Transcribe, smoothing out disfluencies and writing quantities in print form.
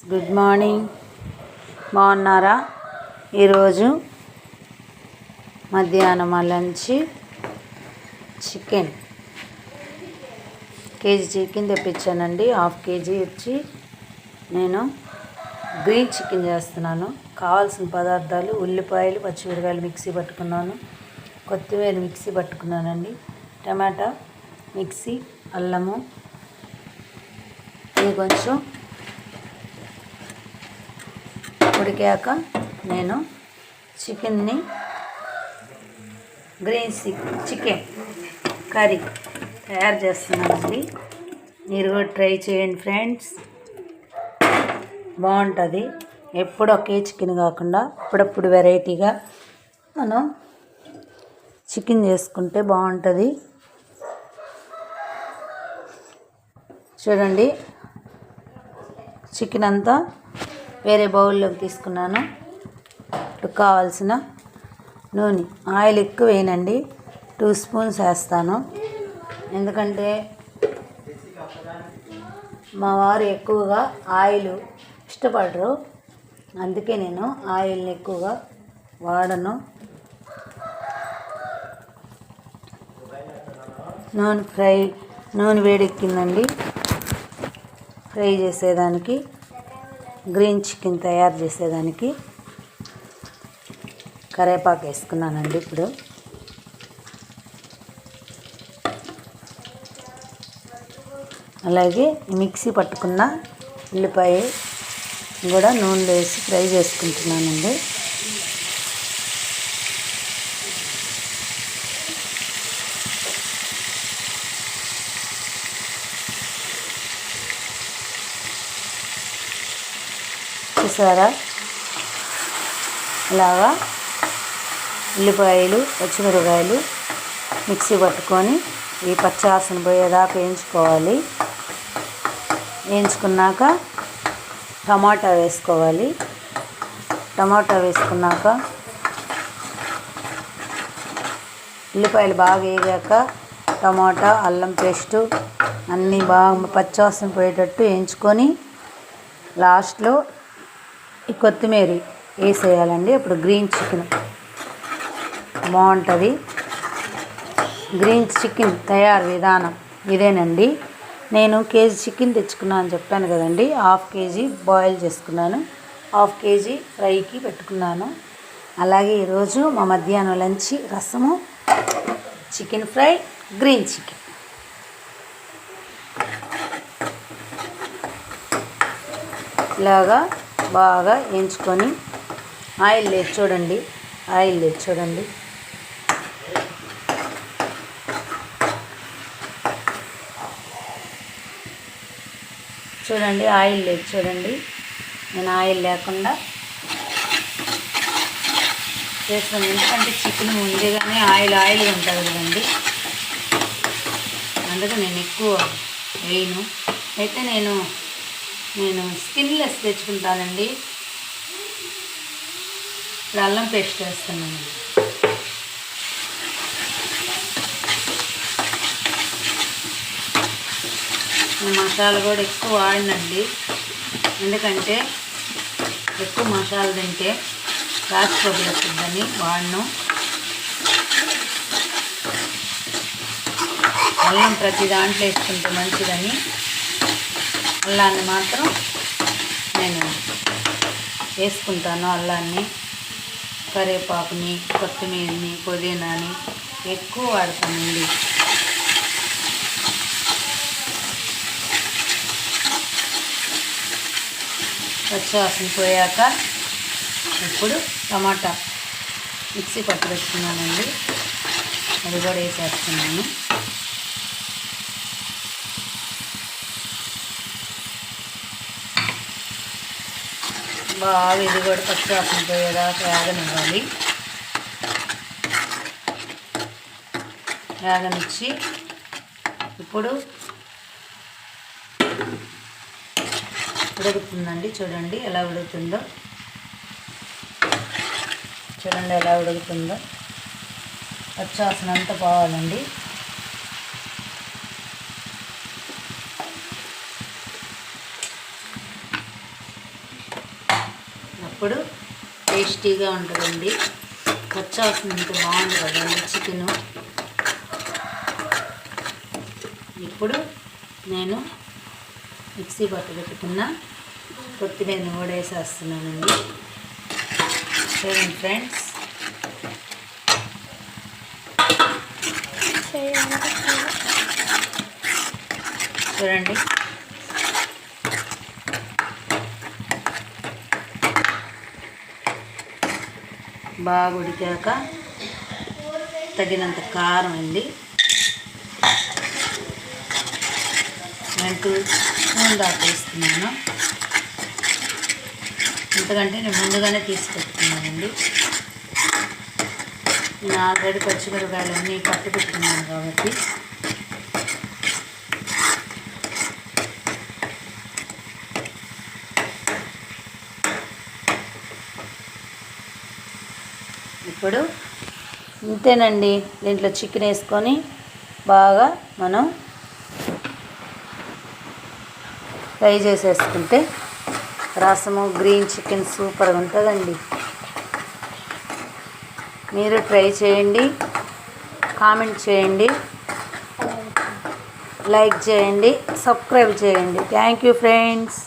Good morning. బాగున్నారా? ఈరోజు మధ్యాహ్నం లంచ్ చికెన్ కేజీ చికెన్ తెప్పించానండి. హాఫ్ కేజీ వచ్చి నేను గ్రీన్ చికెన్ చేస్తున్నాను. కావాల్సిన పదార్థాలు: ఉల్లిపాయలు, పచ్చిమిరకాయలు మిక్సీ పట్టుకున్నాను, కొత్తిమీర మిక్సీ పట్టుకున్నానండి, టమాటా మిక్సీ, అల్లము. ఇది కొంచెం ఉడికాక నేను చికెన్ని గ్రీన్ చికెన్ కర్రీ తయారు చేస్తున్నానండి. మీరు కూడా ట్రై చేయండి ఫ్రెండ్స్, బాగుంటుంది. ఎప్పుడు ఒకే చికెన్ కాకుండా అప్పుడప్పుడు వెరైటీగా మనం చికెన్ చేసుకుంటే బాగుంటుంది. చూడండి, చికెన్ అంతా వేరే బౌల్లోకి తీసుకున్నాను. ఇప్పుడు కావాల్సిన నూనె, ఆయిల్ ఎక్కువ వేయనండి, 2 స్పూన్స్ వేస్తాను. ఎందుకంటే మా వారు ఎక్కువగా ఆయిల్ ఇష్టపడరు, అందుకే నేను ఆయిల్ని ఎక్కువగా వాడను. నూనె వేడెక్కిందండి. ఫ్రై చేసేదానికి, గ్రీన్ చికెన్ తయారు చేసేదానికి కరివేపాకు వేసుకున్నానండి. ఇప్పుడు అలాగే మిక్సీ పట్టుకున్న ఉల్లిపాయ కూడా నూనెలో వేసి ఫ్రై చేసుకుంటున్నానండి. చూసారా, ఇలాగా ఉల్లిపాయలు, పచ్చిమిరకాయలు మిక్సీ పట్టుకొని ఈ పచ్చివాసన పోయేదాకా వేయించుకోవాలి. వేయించుకున్నాక టమాటా వేసుకోవాలి. టమాటా వేసుకున్నాక ఉల్లిపాయలు బాగా వేగాక టమాటా, అల్లం పేస్టు అన్నీ బాగా పచ్చివాసన పోయేటట్టు వేయించుకొని లాస్ట్లో ఈ కొత్తిమీర వేసేయాలండి. అప్పుడు గ్రీన్ చికెన్ బాగుంటుంది. గ్రీన్ చికెన్ తయారు విధానం ఇదేనండి. నేను కేజీ చికెన్ తెచ్చుకున్నాను అని చెప్పాను కదండి. హాఫ్ కేజీ బాయిల్ చేసుకున్నాను, హాఫ్ కేజీ ఫ్రైకి పెట్టుకున్నాను. అలాగే ఈరోజు మా మధ్యాహ్నం లంచ్ రసము, చికెన్ ఫ్రై, గ్రీన్ చికెన్. ఇలాగా బాగా వేయించుకొని ఆయిల్ లేదు చూడండి, ఆయిల్ లేదు చూడండి. చూడండి, ఆయిల్ లేదు చూడండి. నేను ఆయిల్ లేకుండా చేస్తాను, ఎందుకంటే చికెన్ ముందుగానే ఆయిల్గా ఉంటుంది కదండి, అందుకే నేను ఎక్కువ వేయను. అయితే నేను స్కిన్లెస్ తెచ్చుకుంటానండి. ఇప్పుడు అల్లం పేస్ట్ వేస్తున్నాను. నేను మసాలా కూడా ఎక్కువ వాడినండి, ఎందుకంటే ఎక్కువ మసాలా తింటే గ్యాస్ ట్రబుల్ వస్తుందని వాడను. అల్లం ప్రతి దాంట్లో వేసుకుంటే మంచిదని అల్లాన్ని మాత్రం నేను వేసుకుంటాను. అల్లాన్ని, కరివేపాకుని, కొత్తిమీరని, పుదీనాని ఎక్కువ వాడతానండి. పచ్చివాసన పోయాక ఇప్పుడు టమాటా మిక్సీ పట్టు పెట్టుకున్నానండి, అది కూడా వేసేస్తున్నాను. బాగా ఇది కూడా పచ్చివాసన పోయేదాకా వేగనివ్వాలి. వేగనిచ్చి ఇప్పుడు ఉడుకుతుందండి. చూడండి ఎలా ఉడుకుతుందో, చూడండి ఎలా ఉడుకుతుందో. పచ్చివాసన అంతా పోవాలండి. ఇప్పుడు టేస్టీగా ఉంటుందండి. వచ్చేస్తుంది ఇంత బాగుంది కదండి చికెను. ఇప్పుడు నేను మిక్సీ పట్టు పెట్టుకున్న కొత్తిమీరని కూడా వేసేస్తున్నానండి. చూడండి ఫ్రెండ్స్, చూడండి బాగా ఉడికాక తగినంత కారం అండి, 2 స్పూన్ దాకా వేస్తున్నాను. ఎందుకంటే నేను ముందుగానే తీసి పెట్టుకున్నానండి. నేను ఆల్రెడీ పచ్చిమిరపకాయలు అన్నీ కట్టి పెట్టుకున్నాను కాబట్టి. ఇప్పుడు ఇంతేనండి. దీంట్లో చికెన్ వేసుకొని బాగా మనం ఫ్రై చేసేసుకుంటే రసము గ్రీన్ చికెన్ సూపర్గా ఉంటుందండి. మీరు ట్రై చేయండి, కామెంట్ చేయండి, లైక్ చేయండి, సబ్స్క్రైబ్ చేయండి. Thank you friends.